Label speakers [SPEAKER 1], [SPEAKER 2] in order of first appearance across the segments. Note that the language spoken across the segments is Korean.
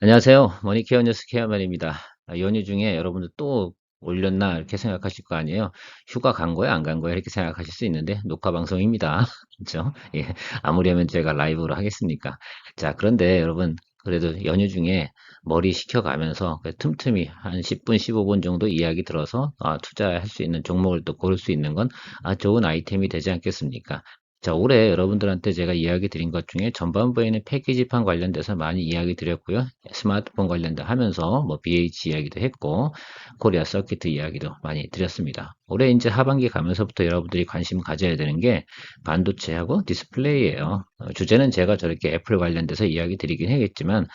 [SPEAKER 1] 안녕하세요. 머니케어 뉴스 케어맨입니다. 연휴 중에 여러분들 또 올렸나 이렇게 생각하실 거 아니에요. 휴가 간 거야, 안 간 거야 이렇게 생각하실 수 있는데 녹화 방송입니다. 그렇죠? 예. 아무리 하면 제가 라이브로 하겠습니까? 자, 그런데 여러분 그래도 연휴 중에 머리 식혀가면서 그 틈틈이 한 10분, 15분 정도 이야기 들어서 투자할 수 있는 종목을 또 고를 수 있는 건 좋은 아이템이 되지 않겠습니까? 자, 올해 여러분들한테 제가 이야기 드린 것 중에 전반부에는 패키지판 관련돼서 많이 이야기 드렸고요. 스마트폰 관련돼 하면서 뭐 BH 이야기도 했고, 코리아 서킷 이야기도 많이 드렸습니다. 올해 이제 하반기 가면서부터 여러분들이 관심 가져야 되는 게 반도체하고 디스플레이예요. 주제는 제가 저렇게 애플 관련돼서 이야기 드리긴 하겠지만,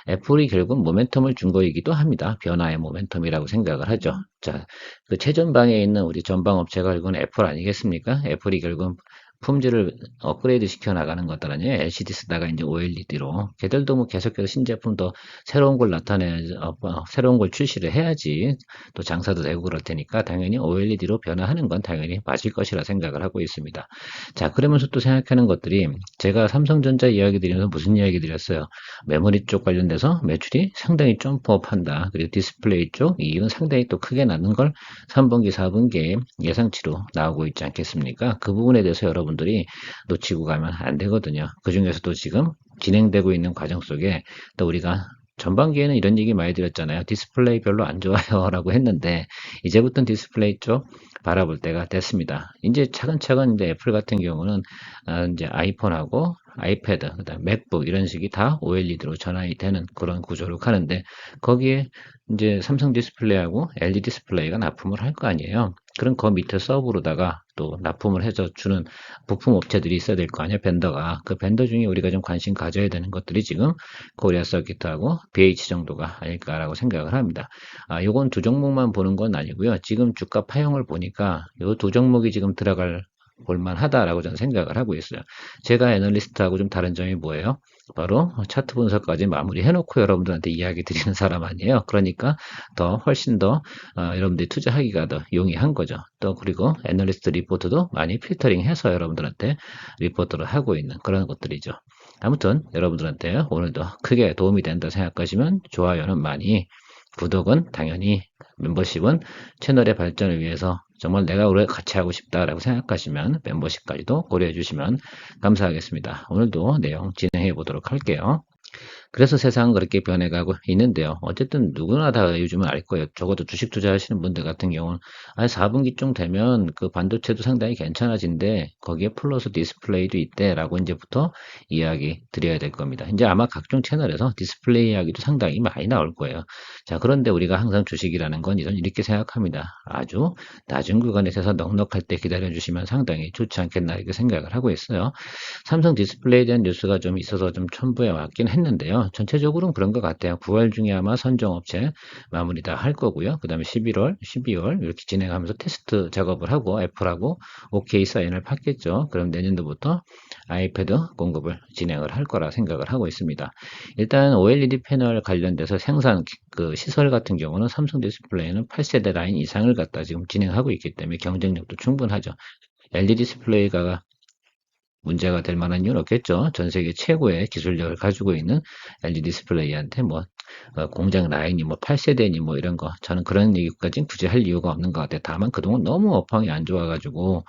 [SPEAKER 1] 애플이 결국 모멘텀을 준 거이기도 합니다. 변화의 모멘텀이라고 생각을 하죠. 자, 그 최전방에 있는 우리 전방업체가 결국은 애플 아니겠습니까? 애플이 결국 품질을 업그레이드 시켜 나가는 것 아니에요. LCD 쓰다가 이제 OLED로. 걔들도 뭐 계속해서 신제품 더 새로운 걸 새로운 걸 출시를 해야지 또 장사도 되고 그럴 테니까 당연히 OLED로 변화하는 건 당연히 맞을 것이라 생각을 하고 있습니다. 자, 그러면서 또 생각하는 것들이 제가 삼성전자 이야기 드리면서 무슨 이야기 드렸어요? 메모리 쪽 관련돼서 매출이 상당히 점프업한다. 그리고 디스플레이 쪽 이익은 상당히 또 크게 나는 걸 3분기, 4분기에 예상치로 나오고 있지 않겠습니까? 그 부분에 대해서 여러분들이 놓치고 가면 안 되거든요. 그 중에서도 지금 진행되고 있는 과정 속에 또 우리가 전반기에는 이런 얘기 많이 드렸잖아요. 디스플레이 별로 안 좋아요 라고 했는데 이제부터는 디스플레이 쪽 바라볼 때가 됐습니다. 이제 차근차근 이제 애플 같은 경우는 이제 아이폰하고 아이패드, 그다음 맥북 이런 식이 다 OLED로 전환이 되는 그런 구조로 가는데 거기에 이제 삼성 디스플레이하고 LG 디스플레이가 납품을 할 거 아니에요. 그럼 그 밑에 서브로다가 또 납품을 해서 주는 부품 업체들이 있어야 될 거 아니에요. 벤더가. 그 벤더 중에 우리가 좀 관심 가져야 되는 것들이 지금 코리아 서킷하고 BH 정도가 아닐까라고 생각을 합니다. 요건 두 종목만 보는 건 아니고요. 지금 주가 파형을 보니까 요 두 종목이 지금 들어갈 볼만하다라고 저는 생각을 하고 있어요. 제가 애널리스트하고 좀 다른 점이 뭐예요? 바로 차트 분석까지 마무리해놓고 여러분들한테 이야기 드리는 사람 아니에요. 그러니까 더 훨씬 더 여러분들이 투자하기가 더 용이한 거죠. 또 그리고 애널리스트 리포트도 많이 필터링해서 여러분들한테 리포트를 하고 있는 그런 것들이죠. 아무튼 여러분들한테 오늘도 크게 도움이 된다 생각하시면 좋아요는 많이, 구독은 당연히, 멤버십은 채널의 발전을 위해서 정말 내가 오래 같이 하고 싶다라고 생각하시면 멤버십까지도 고려해 주시면 감사하겠습니다. 오늘도 내용 진행해 보도록 할게요. 그래서 세상은 그렇게 변해가고 있는데요. 어쨌든 누구나 다 요즘은 알 거예요. 적어도 주식 투자하시는 분들 같은 경우는 4분기쯤 되면 그 반도체도 상당히 괜찮아진대. 거기에 플러스 디스플레이도 있대라고 이제부터 이야기 드려야 될 겁니다. 이제 아마 각종 채널에서 디스플레이 이야기도 상당히 많이 나올 거예요. 자, 그런데 우리가 항상 주식이라는 건 저는 이렇게 생각합니다. 아주 낮은 구간에서 넉넉할 때 기다려 주시면 상당히 좋지 않겠나 이렇게 생각을 하고 있어요. 삼성 디스플레이에 대한 뉴스가 좀 있어서 좀 첨부해 왔긴 했는데요. 전체적으로는 그런 것 같아요. 9월 중에 아마 선정업체 마무리 다 할 거고요. 그 다음에 11월, 12월 이렇게 진행하면서 테스트 작업을 하고 애플하고 OK 사인을 받겠죠. 그럼 내년도부터 아이패드 공급을 진행을 할 거라 생각을 하고 있습니다. 일단 OLED 패널 관련돼서 생산 그 시설 같은 경우는 삼성 디스플레이는 8세대 라인 이상을 갖다 지금 진행하고 있기 때문에 경쟁력도 충분하죠. LG 디스플레이가 문제가 될 만한 이유는 없겠죠. 전 세계 최고의 기술력을 가지고 있는 LG 디스플레이한테 뭐 공장 라인이 뭐 8세대니 뭐 이런 거 저는 그런 얘기까지는 굳이 할 이유가 없는 것 같아요. 다만 그동안 너무 업황이 안 좋아가지고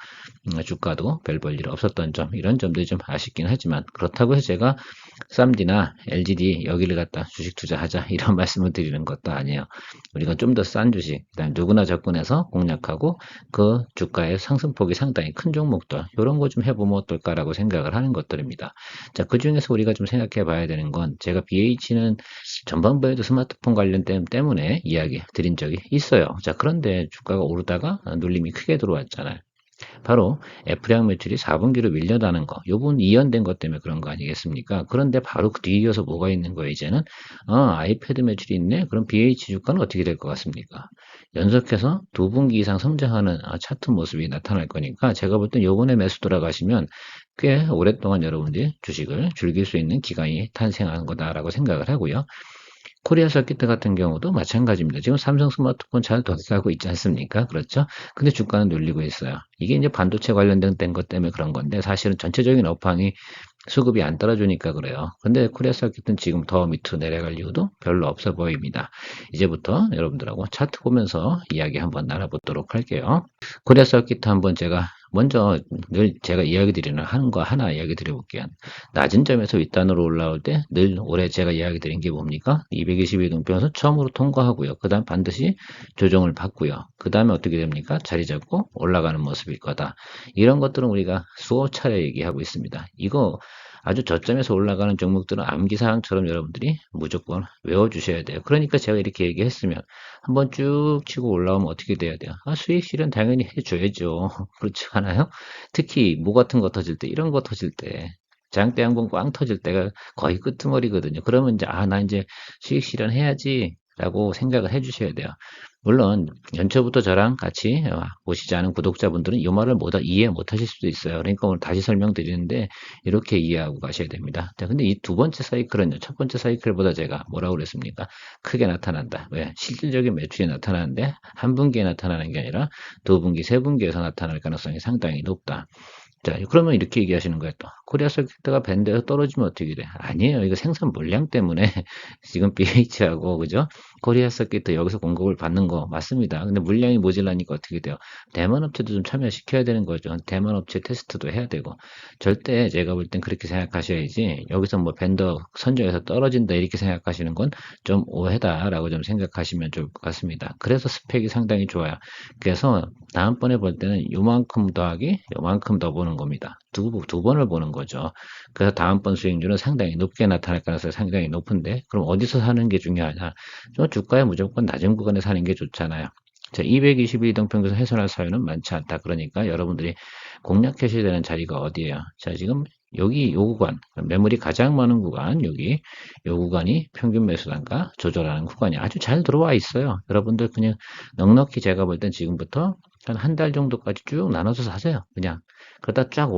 [SPEAKER 1] 주가도 별 볼 일 없었던 점 이런 점들이 좀 아쉽긴 하지만 그렇다고 해서 제가 쌈디나 LGD 여기를 갖다 주식 투자하자 이런 말씀을 드리는 것도 아니에요. 우리가 좀 더 싼 주식 그다음 누구나 접근해서 공략하고 그 주가의 상승폭이 상당히 큰 종목들 이런 거 좀 해보면 어떨까라고 생각을 하는 것들입니다. 자, 그 중에서 우리가 좀 생각해 봐야 되는 건 제가 BH는 전반부에도 스마트폰 관련 때문에 이야기 드린 적이 있어요. 자, 그런데 주가가 오르다가 눌림이 크게 들어왔잖아요. 바로 애플양 매출이 4분기로 밀려나는 거, 요 부분 이연된 것 때문에 그런 거 아니겠습니까? 그런데 바로 그 뒤에 이어서 뭐가 있는 거예요, 이제는? 아이패드 매출이 있네? 그럼 BH 주가는 어떻게 될 것 같습니까? 연속해서 2분기 이상 성장하는 차트 모습이 나타날 거니까 제가 볼 땐 요번에 매수 돌아가시면 꽤 오랫동안 여러분들이 주식을 즐길 수 있는 기간이 탄생한 거다라고 생각을 하고요. 코리아 서킷 같은 경우도 마찬가지입니다. 지금 삼성 스마트폰 잘 돌아가고 있지 않습니까? 그렇죠? 근데 주가는 눌리고 있어요. 이게 이제 반도체 관련된 것 때문에 그런 건데 사실은 전체적인 업황이 수급이 안 따라주니까 그래요. 근데 코리아 서킷은 지금 더 밑으로 내려갈 이유도 별로 없어 보입니다. 이제부터 여러분들하고 차트 보면서 이야기 한번 나눠보도록 할게요. 코리아 서킷 한번 제가 먼저 늘 제가 이야기 드리는 하는 거 하나 이야기 드려볼게요. 낮은 점에서 윗단으로 올라올 때 늘 올해 제가 이야기 드린 게 뭡니까? 222 동평에서 처음으로 통과하고요. 그 다음 반드시 조정을 받고요. 그 다음에 어떻게 됩니까? 자리 잡고 올라가는 모습일 거다. 이런 것들은 우리가 수억 차례 얘기하고 있습니다. 이거 아주 저점에서 올라가는 종목들은 암기사항처럼 여러분들이 무조건 외워주셔야 돼요. 그러니까 제가 이렇게 얘기했으면 한번 쭉 치고 올라오면 어떻게 돼야 돼요? 수익 실현 당연히 해줘야죠. 그렇지 않아요? 특히 뭐 같은 거 터질 때, 이런 거 터질 때, 장대 양봉 꽝 터질 때가 거의 끄트머리거든요. 그러면 이제, 나 이제 수익 실현해야지. 라고 생각을 해주셔야 돼요. 물론 연초부터 저랑 같이 보시지 않은 구독자분들은 이 말을 이해 못 하실 수도 있어요. 그러니까 오늘 다시 설명드리는데 이렇게 이해하고 가셔야 됩니다. 자, 근데 이 두 번째 사이클은요. 첫 번째 사이클보다 제가 뭐라고 그랬습니까? 크게 나타난다. 왜? 실질적인 매출이 나타나는데 한 분기에 나타나는 게 아니라 두 분기, 세 분기에서 나타날 가능성이 상당히 높다. 자, 그러면 이렇게 얘기하시는 거예요, 또. 코리아 서킷가 밴드에서 떨어지면 어떻게 돼? 아니에요. 이거 생산 물량 때문에 지금 BH하고, 그죠? 코리아 서킷 여기서 공급을 받는 거 맞습니다. 근데 물량이 모자라니까 어떻게 돼요? 대만 업체도 좀 참여시켜야 되는 거죠. 대만 업체 테스트도 해야 되고. 절대 제가 볼 땐 그렇게 생각하셔야지, 여기서 뭐 밴더 선정에서 떨어진다 이렇게 생각하시는 건 좀 오해다라고 좀 생각하시면 좋을 것 같습니다. 그래서 스펙이 상당히 좋아요. 그래서 다음번에 볼 때는 요만큼 더하기 요만큼 더 보는 겁니다. 두 번을 보는 거죠. 그래서 다음번 수익률은 상당히 높게 나타날 가능성이 상당히 높은데 그럼 어디서 사는 게 중요하냐? 주가에 무조건 낮은 구간에 사는 게 좋잖아요. 자, 221 이동평균선 해소할 사유는 많지 않다. 그러니까 여러분들이 공략하셔야 되는 자리가 어디예요? 자, 지금 여기 요 구간, 매물이 가장 많은 구간, 여기 요 구간이 평균 매수 단가 조절하는 구간이 아주 잘 들어와 있어요. 여러분들 그냥 넉넉히 제가 볼 땐 지금부터 한 달 정도까지 쭉 나눠서 사세요. 그냥 그러다 쫙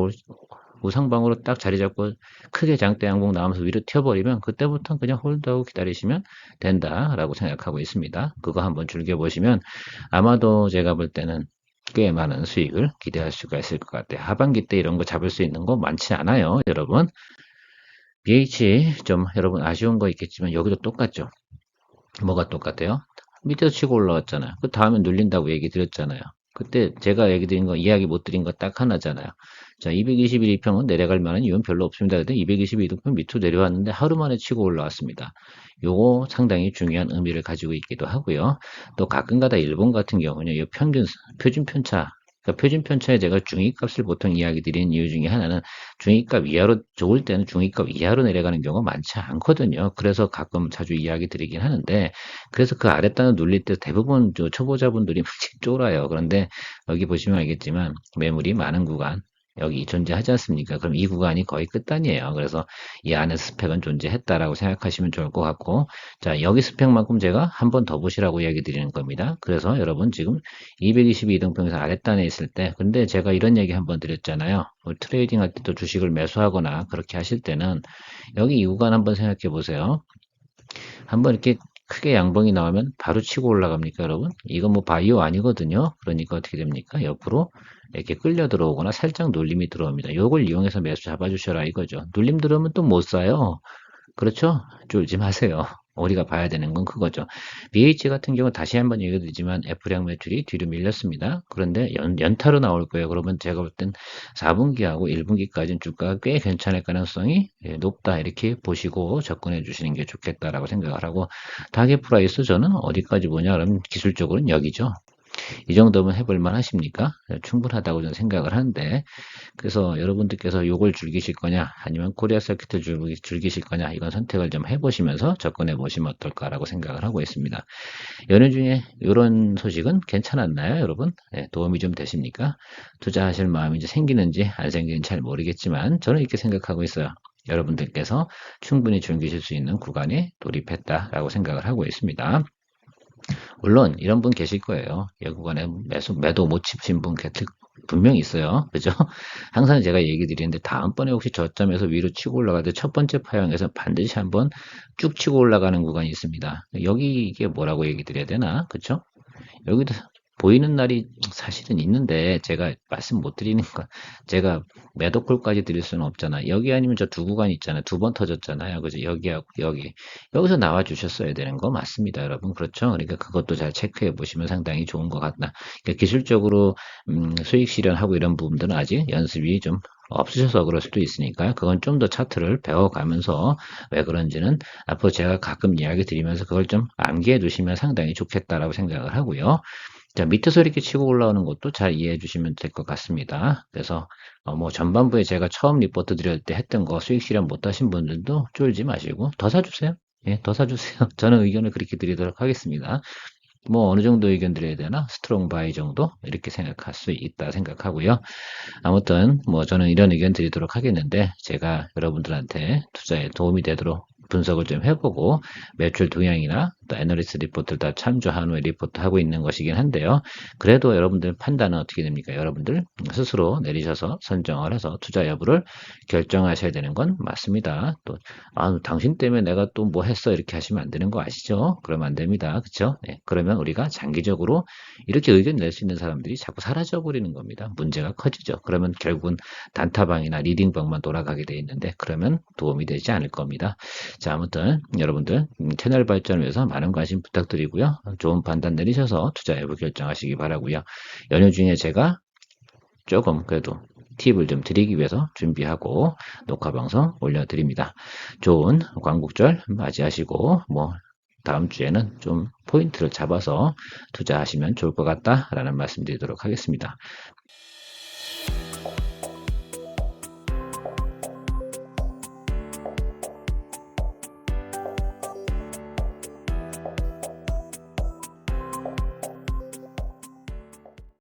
[SPEAKER 1] 우상방으로 딱 자리 잡고 크게 장대 양봉 나오면서 위로 튀어버리면 그때부터는 그냥 홀드하고 기다리시면 된다라고 생각하고 있습니다. 그거 한번 즐겨보시면 아마도 제가 볼 때는 꽤 많은 수익을 기대할 수가 있을 것 같아요. 하반기 때 이런 거 잡을 수 있는 거 많지 않아요, 여러분. BH 좀 여러분 아쉬운 거 있겠지만 여기도 똑같죠. 뭐가 똑같아요? 밑에서 치고 올라왔잖아요. 그 다음에 눌린다고 얘기 드렸잖아요. 그때 제가 얘기 드린 거, 이야기 못 드린 거 딱 하나잖아요. 자, 221 이평은 내려갈 만한 이유는 별로 없습니다. 근데 222동평 밑으로 내려왔는데 하루 만에 치고 올라왔습니다. 요거 상당히 중요한 의미를 가지고 있기도 하고요. 또 가끔가다 일본 같은 경우는 이 표준 편차, 그러니까 표준 편차에 제가 중위값을 보통 이야기 드리는 이유 중에 하나는 중위값 이하로, 좋을 때는 중위값 이하로 내려가는 경우가 많지 않거든요. 그래서 가끔 자주 이야기 드리긴 하는데, 그래서 그 아랫단을 눌릴 때 대부분 초보자분들이 쫄아요. 그런데 여기 보시면 알겠지만 매물이 많은 구간 여기 존재하지 않습니까? 그럼 이 구간이 거의 끝단이에요. 그래서 이 안에 스펙은 존재했다라고 생각하시면 좋을 것 같고, 자, 여기 스펙만큼 제가 한 번 더 보시라고 얘기 드리는 겁니다. 그래서 여러분 지금 222이등평에서 아랫단에 있을 때, 근데 제가 이런 얘기 한번 드렸잖아요. 트레이딩 할 때도 주식을 매수하거나 그렇게 하실 때는 여기 이 구간 한번 생각해 보세요. 한번 이렇게 크게 양봉이 나오면 바로 치고 올라갑니까, 여러분? 이건 뭐 바이오 아니거든요. 그러니까 어떻게 됩니까? 옆으로 이렇게 끌려 들어오거나 살짝 눌림이 들어옵니다. 이걸 이용해서 매수 잡아주셔라 이거죠. 눌림 들어오면 또 못 사요. 그렇죠? 쫄지 마세요. 우리가 봐야 되는 건 그거죠. BH 같은 경우 다시 한번 얘기드리지만 F량 매출이 뒤로 밀렸습니다. 그런데 연타로 나올 거예요. 그러면 제가 볼 땐 4분기하고 1분기까지는 주가가 꽤 괜찮을 가능성이 높다. 이렇게 보시고 접근해 주시는 게 좋겠다라고 생각을 하고 타겟 프라이스 저는 어디까지 보냐 그러면 기술적으로는 여기죠. 이 정도면 해볼 만 하십니까? 충분하다고 저는 생각을 하는데 그래서 여러분들께서 요걸 즐기실 거냐 아니면 코리아 서킷을 즐기실 거냐 이건 선택을 좀 해보시면서 접근해 보시면 어떨까라고 생각을 하고 있습니다. 연휴 중에 이런 소식은 괜찮았나요 여러분? 네, 도움이 좀 되십니까? 투자하실 마음이 이제 생기는지 안 생기는지 잘 모르겠지만 저는 이렇게 생각하고 있어요. 여러분들께서 충분히 즐기실 수 있는 구간에 돌입했다라고 생각을 하고 있습니다. 물론 이런 분 계실 거예요. 이 구간에 매도 못 짚으신 분 분명히 있어요. 그죠? 항상 제가 얘기 드리는데 다음번에 혹시 저점에서 위로 치고 올라갈 때 첫 번째 파형에서 반드시 한번 쭉 치고 올라가는 구간이 있습니다. 여기 이게 뭐라고 얘기 드려야 되나? 그죠? 여기도 보이는 날이 사실은 있는데 제가 말씀 못 드리는 건 제가 매도콜까지 드릴 수는 없잖아. 여기 아니면 저 두 구간 있잖아요. 두 번 터졌잖아요. 그죠? 여기하고 여기. 여기서 나와 주셨어야 되는 거 맞습니다, 여러분. 그렇죠? 그러니까 그것도 잘 체크해 보시면 상당히 좋은 것 같다. 그러니까 기술적으로 수익 실현하고 이런 부분들은 아직 연습이 좀 없으셔서 그럴 수도 있으니까요. 그건 좀 더 차트를 배워가면서 왜 그런지는 앞으로 제가 가끔 이야기 드리면서 그걸 좀 암기해 두시면 상당히 좋겠다라고 생각을 하고요. 자, 밑에서 이렇게 치고 올라오는 것도 잘 이해해 주시면 될 것 같습니다. 그래서 뭐 전반부에 제가 처음 리포트 드릴 때 했던 거 수익 실현 못 하신 분들도 쫄지 마시고 더 사주세요. 예, 더 사주세요. 저는 의견을 그렇게 드리도록 하겠습니다. 뭐 어느 정도 의견 드려야 되나? 스트롱 바이 정도? 이렇게 생각할 수 있다 생각하고요. 아무튼 뭐 저는 이런 의견 드리도록 하겠는데 제가 여러분들한테 투자에 도움이 되도록 분석을 좀 해보고 매출 동향이나 또 애널리스트 리포트를 다 참조한 후에 리포트 하고 있는 것이긴 한데요. 그래도 여러분들 판단은 어떻게 됩니까? 여러분들 스스로 내리셔서 선정을 해서 투자 여부를 결정하셔야 되는 건 맞습니다. 또 당신 때문에 내가 또 뭐 했어 이렇게 하시면 안 되는 거 아시죠? 그러면 안 됩니다. 그렇죠? 네, 그러면 우리가 장기적으로 이렇게 의견 낼 수 있는 사람들이 자꾸 사라져 버리는 겁니다. 문제가 커지죠. 그러면 결국은 단타방이나 리딩방만 돌아가게 돼 있는데 그러면 도움이 되지 않을 겁니다. 자, 아무튼 여러분들 채널 발전을 위해서 많은 관심 부탁드리고요. 좋은 판단 내리셔서 투자 여부 결정하시기 바라고요. 연휴 중에 제가 조금 그래도 팁을 좀 드리기 위해서 준비하고 녹화 방송 올려드립니다. 좋은 광복절 맞이하시고 뭐 다음 주에는 좀 포인트를 잡아서 투자하시면 좋을 것 같다라는 말씀 드리도록 하겠습니다.